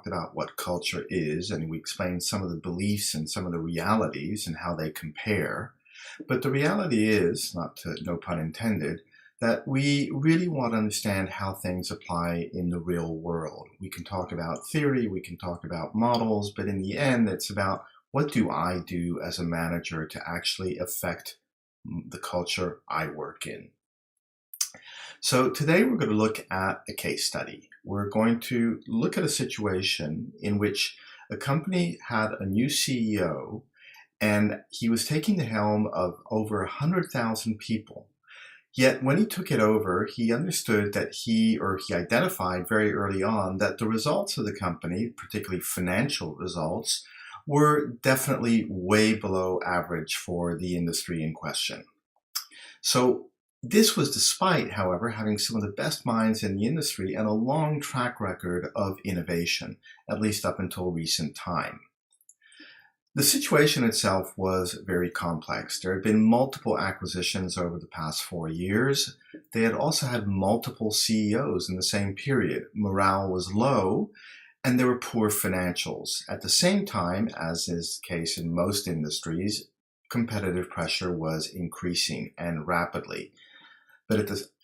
about what culture is, and we explained some of the beliefs and some of the realities and how they compare. But the reality is, no pun intended, that we really want to understand how things apply in the real world. We can talk about theory, we can talk about models, but in the end, it's about what do I do as a manager to actually affect the culture I work in. So today we're going to look at a case study. We're going to look at a situation in which a company had a new CEO and he was taking the helm of over 100,000 people. Yet when he took it over, he understood that he identified very early on that the results of the company, particularly financial results, were definitely way below average for the industry in question. So this was despite, however, having some of the best minds in the industry and a long track record of innovation, at least up until recent time. The situation itself was very complex. There had been multiple acquisitions over the past 4 years. They had also had multiple CEOs in the same period. Morale was low, and there were poor financials. At the same time, as is the case in most industries, competitive pressure was increasing and rapidly.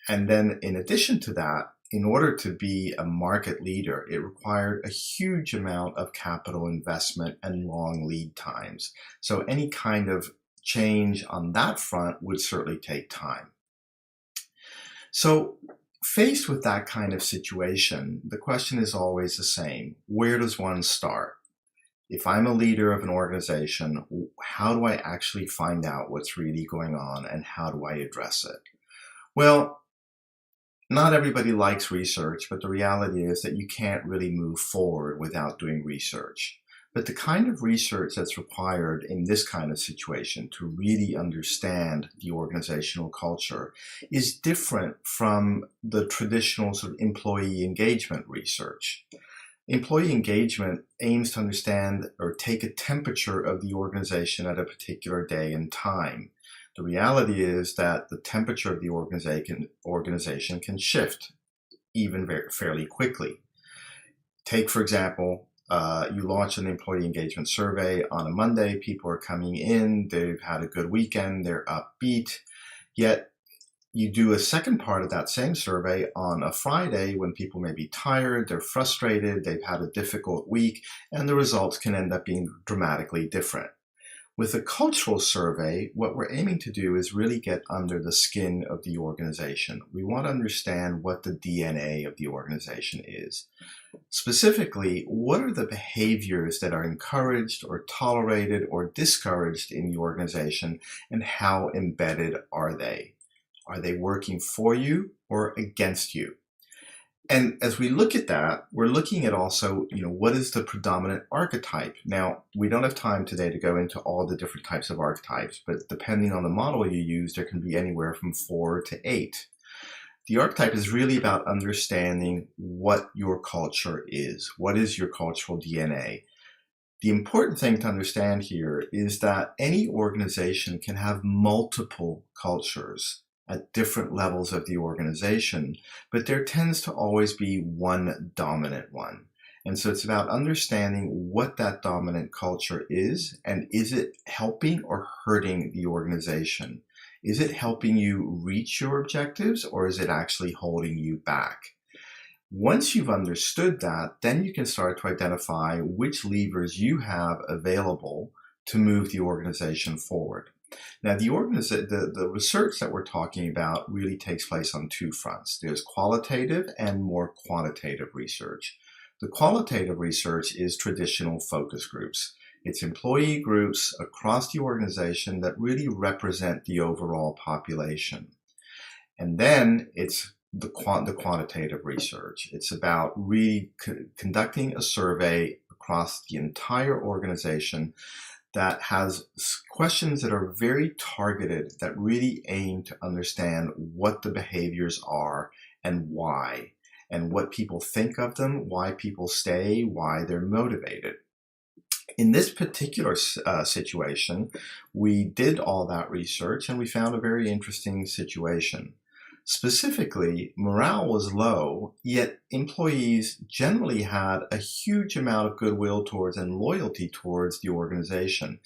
And then in addition to that, in order to be a market leader, it required a huge amount of capital investment and long lead times. So any kind of change on that front would certainly take time. So faced with that kind of situation, the question is always the same. Where does one start? If I'm a leader of an organization, how do I actually find out what's really going on and how do I address it? Well, not everybody likes research, but the reality is that you can't really move forward without doing research. But the kind of research that's required in this kind of situation to really understand the organizational culture is different from the traditional sort of employee engagement research. Employee engagement aims to understand or take a temperature of the organization at a particular day and time. The reality is that the temperature of the organization can shift even fairly quickly. Take, for example, you launch an employee engagement survey on a Monday. People are coming in. They've had a good weekend. They're upbeat. Yet you do a second part of that same survey on a Friday when people may be tired, they're frustrated, they've had a difficult week, and the results can end up being dramatically different. With a cultural survey, what we're aiming to do is really get under the skin of the organization. We want to understand what the DNA of the organization is. Specifically, what are the behaviors that are encouraged or tolerated or discouraged in the organization, and how embedded are they? Are they working for you or against you? And as we look at that, we're looking at also, what is the predominant archetype? Now, we don't have time today to go into all the different types of archetypes, but depending on the model you use, there can be anywhere from 4 to 8. The archetype is really about understanding what your culture is. What is your cultural DNA? The important thing to understand here is that any organization can have multiple cultures at different levels of the organization, but there tends to always be one dominant one. And so it's about understanding what that dominant culture is, and is it helping or hurting the organization? Is it helping you reach your objectives, or is it actually holding you back? Once you've understood that, then you can start to identify which levers you have available to move the organization forward. Now, the research that we're talking about really takes place on two fronts. There's qualitative and more quantitative research. The qualitative research is traditional focus groups. It's employee groups across the organization that really represent the overall population. And then it's the quantitative research. It's about really conducting a survey across the entire organization that has questions that are very targeted, that really aim to understand what the behaviors are and why, and what people think of them, why people stay, why they're motivated. In this particular situation, we did all that research and we found a very interesting situation. Specifically, morale was low, yet employees generally had a huge amount of goodwill towards and loyalty towards the organization.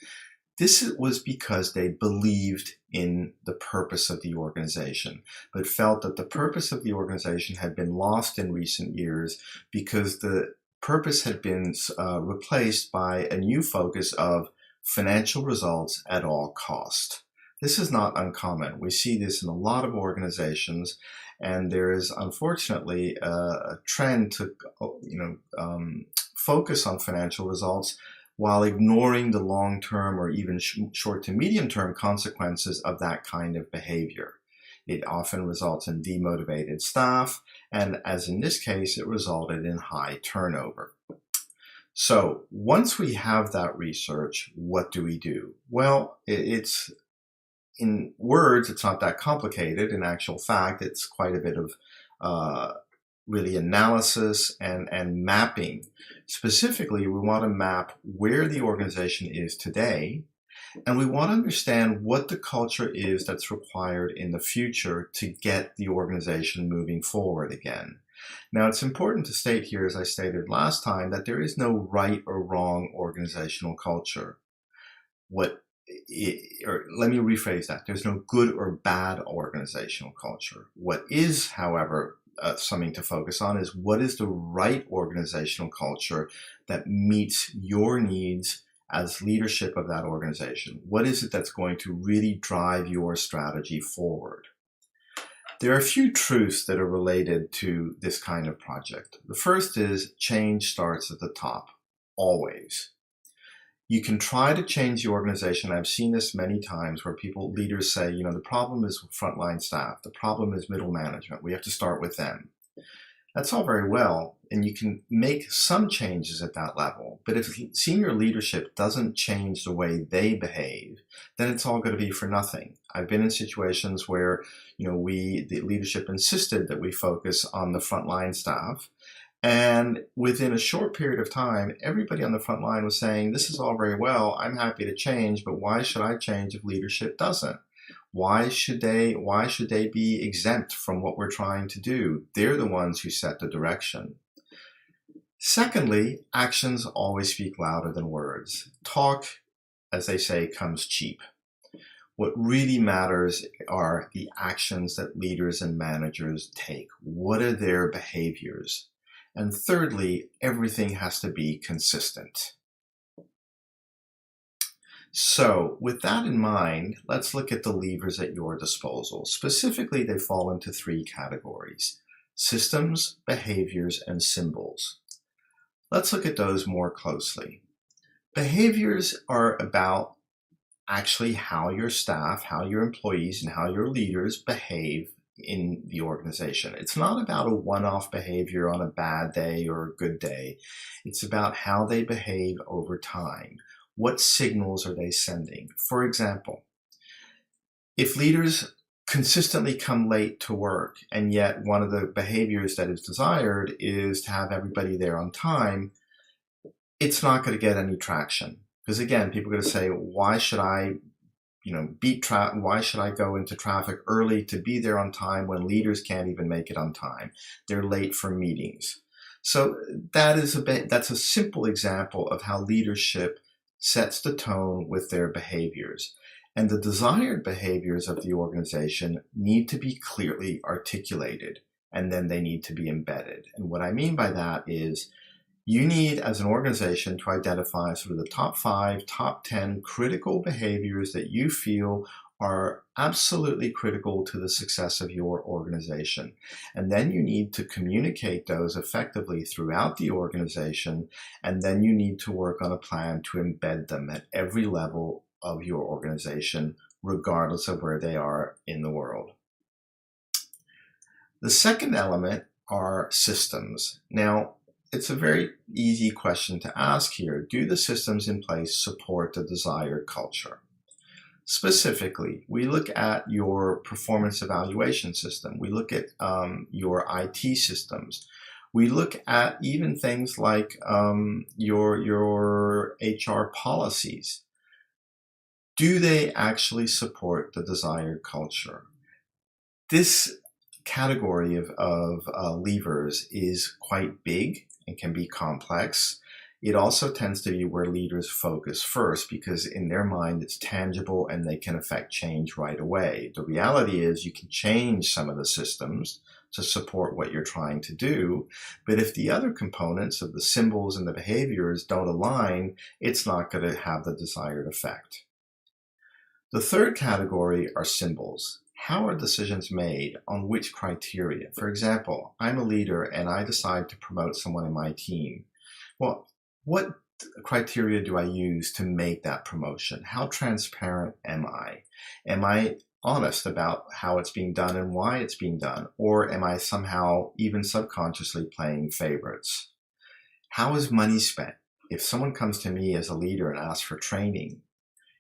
This was because they believed in the purpose of the organization, but felt that the purpose of the organization had been lost in recent years because the purpose had been replaced by a new focus of financial results at all cost. This is not uncommon. We see this in a lot of organizations, and there is unfortunately a trend to, focus on financial results while ignoring the long-term or even short to medium-term consequences of that kind of behavior. It often results in demotivated staff, and as in this case, it resulted in high turnover. So once we have that research, what do we do? Well, it's in words, it's not that complicated. In actual fact, it's quite a bit of really analysis and mapping. Specifically, we want to map where the organization is today, and we want to understand what the culture is that's required in the future to get the organization moving forward again. Now, it's important to state here, as I stated last time, that there is no right or wrong organizational culture. Let me rephrase that. There's no good or bad organizational culture. What is, however, something to focus on is what is the right organizational culture that meets your needs as leadership of that organization? What is it that's going to really drive your strategy forward? There are a few truths that are related to this kind of project. The first is change starts at the top, always. You can try to change the organization. I've seen this many times where leaders say, the problem is frontline staff. The problem is middle management. We have to start with them. That's all very well, and you can make some changes at that level. But if senior leadership doesn't change the way they behave, then it's all going to be for nothing. I've been in situations where, the leadership insisted that we focus on the frontline staff. And within a short period of time, everybody on the front line was saying, this is all very well, I'm happy to change, but why should I change if leadership doesn't? Why should they be exempt from what we're trying to do? They're the ones who set the direction. Secondly, actions always speak louder than words. Talk, as they say, comes cheap. What really matters are the actions that leaders and managers take. What are their behaviors? And thirdly, everything has to be consistent. So with that in mind, let's look at the levers at your disposal. Specifically, they fall into three categories: systems, behaviors, and symbols. Let's look at those more closely. Behaviors are about actually how your staff, how your employees, and how your leaders behave in the organization. It's not about a one-off behavior on a bad day or a good day. It's about how they behave over time. What signals are they sending? For example, if leaders consistently come late to work, and yet one of the behaviors that is desired is to have everybody there on time, it's not going to get any traction. Because again, people are going to say, why should I why should I go into traffic early to be there on time when leaders can't even make it on time? They're late for meetings. So that's a simple example of how leadership sets the tone with their behaviors. And the desired behaviors of the organization need to be clearly articulated, and then they need to be embedded. And what I mean by that is you need, as an organization, to identify sort of the top 5, top 10 critical behaviors that you feel are absolutely critical to the success of your organization. And then you need to communicate those effectively throughout the organization, and then you need to work on a plan to embed them at every level of your organization, regardless of where they are in the world. The second element are systems. Now, it's a very easy question to ask here. Do the systems in place support the desired culture? Specifically, we look at your performance evaluation system. We look at your IT systems. We look at even things like your HR policies. Do they actually support the desired culture? This category of levers is quite big and can be complex. It also tends to be where leaders focus first because in their mind it's tangible and they can affect change right away. The reality is you can change some of the systems to support what you're trying to do, but if the other components of the symbols and the behaviors don't align, it's not going to have the desired effect. The third category are symbols. How are decisions made on which criteria? For example, I'm a leader and I decide to promote someone in my team. Well, what criteria do I use to make that promotion? How transparent am I? Am I honest about how it's being done and why it's being done? Or am I somehow even subconsciously playing favorites? How is money spent? If someone comes to me as a leader and asks for training,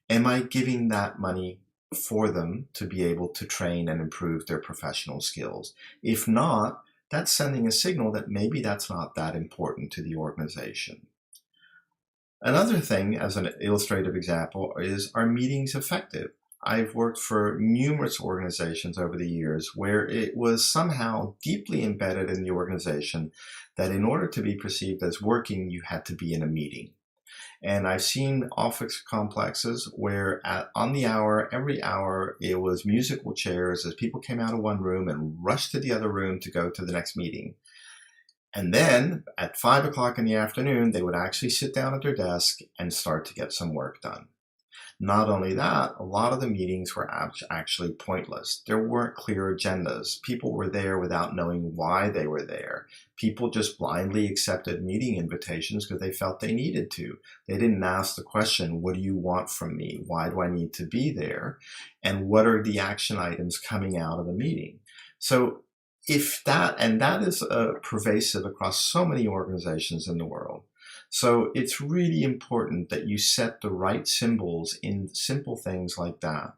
am I giving that money for them to be able to train and improve their professional skills? If not, that's sending a signal that maybe that's not that important to the organization. Another thing, as an illustrative example, is, are meetings effective? I've worked for numerous organizations over the years where it was somehow deeply embedded in the organization that in order to be perceived as working, you had to be in a meeting. And I've seen office complexes where on the hour, every hour, it was musical chairs as people came out of one room and rushed to the other room to go to the next meeting. And then at 5 o'clock in the afternoon, they would actually sit down at their desk and start to get some work done. Not only that, a lot of the meetings were actually pointless. There weren't clear agendas. People were there without knowing why they were there. People just blindly accepted meeting invitations because they felt they needed to. They didn't ask the question, what do you want from me? Why do I need to be there? And what are the action items coming out of the meeting? So if that, and that is pervasive across so many organizations in the world. So it's really important that you set the right symbols in simple things like that.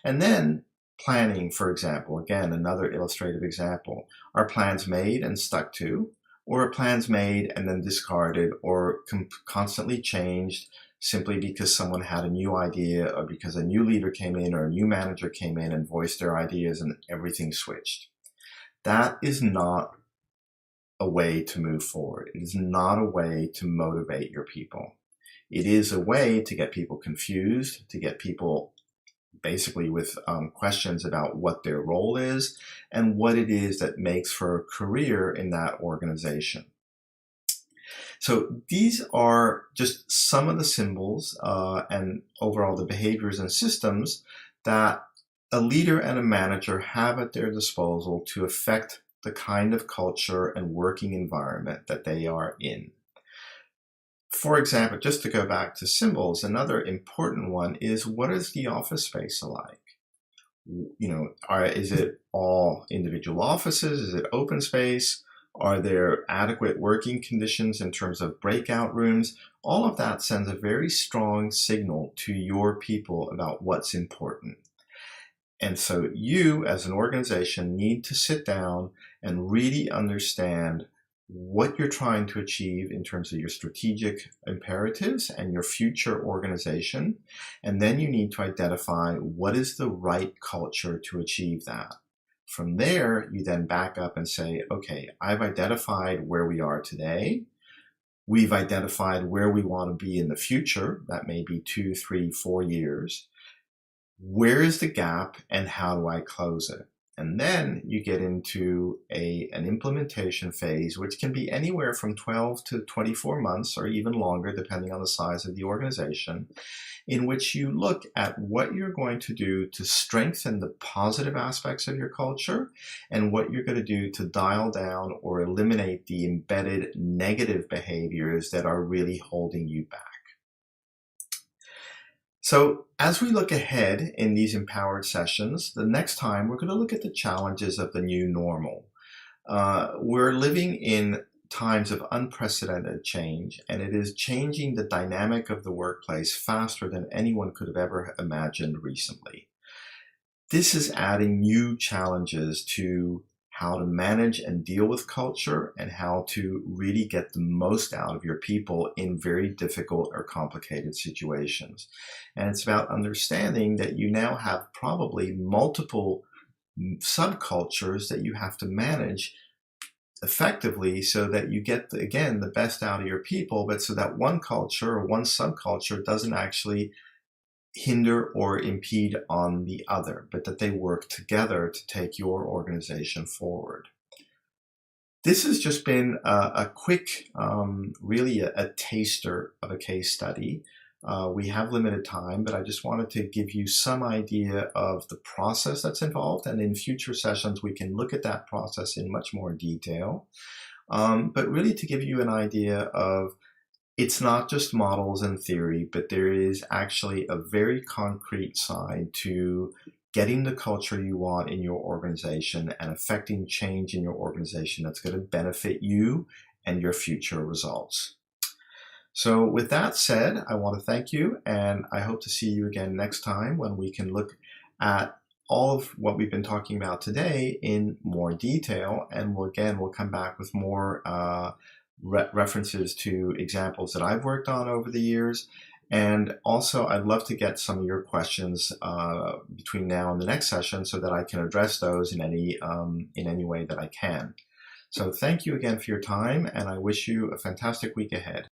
And then planning, for example, again, another illustrative example. Are plans made and stuck to, or are plans made and then discarded or constantly changed simply because someone had a new idea or because a new leader came in or a new manager came in and voiced their ideas and everything switched? That is not a way to move forward. It is not a way to motivate your people. It is a way to get people confused, to get people basically with questions about what their role is and what it is that makes for a career in that organization. So these are just some of the symbols and overall the behaviors and systems that a leader and a manager have at their disposal to affect the kind of culture and working environment that they are in. For example, just to go back to symbols, another important one is, what is the office space like? Is it all individual offices? Is it open space? Are there adequate working conditions in terms of breakout rooms? All of that sends a very strong signal to your people about what's important. And so you, as an organization, need to sit down and really understand what you're trying to achieve in terms of your strategic imperatives and your future organization. And then you need to identify what is the right culture to achieve that. From there, you then back up and say, okay, I've identified where we are today. We've identified where we want to be in the future. That may be 2, 3, 4 years. Where is the gap and how do I close it? And then you get into an implementation phase, which can be anywhere from 12 to 24 months or even longer, depending on the size of the organization, in which you look at what you're going to do to strengthen the positive aspects of your culture and what you're going to do to dial down or eliminate the embedded negative behaviors that are really holding you back. So as we look ahead in these empowered sessions, the next time we're going to look at the challenges of the new normal. We're living in times of unprecedented change, and it is changing the dynamic of the workplace faster than anyone could have ever imagined recently. This is adding new challenges to how to manage and deal with culture and how to really get the most out of your people in very difficult or complicated situations. And it's about understanding that you now have probably multiple subcultures that you have to manage effectively so that you get, again, the best out of your people, but so that one culture or one subculture doesn't actually hinder or impede on the other, but that they work together to take your organization forward. This has just been a quick, really a taster of a case study. We have limited time, but I just wanted to give you some idea of the process that's involved, and in future sessions we can look at that process in much more detail. But really to give you an idea of, it's not just models and theory, but there is actually a very concrete side to getting the culture you want in your organization and affecting change in your organization that's going to benefit you and your future results. So with that said, I want to thank you, and I hope to see you again next time when we can look at all of what we've been talking about today in more detail, and we'll come back with more references to examples that I've worked on over the years. And also, I'd love to get some of your questions between now and the next session so that I can address those in any way that I can. So thank you again for your time, and I wish you a fantastic week ahead.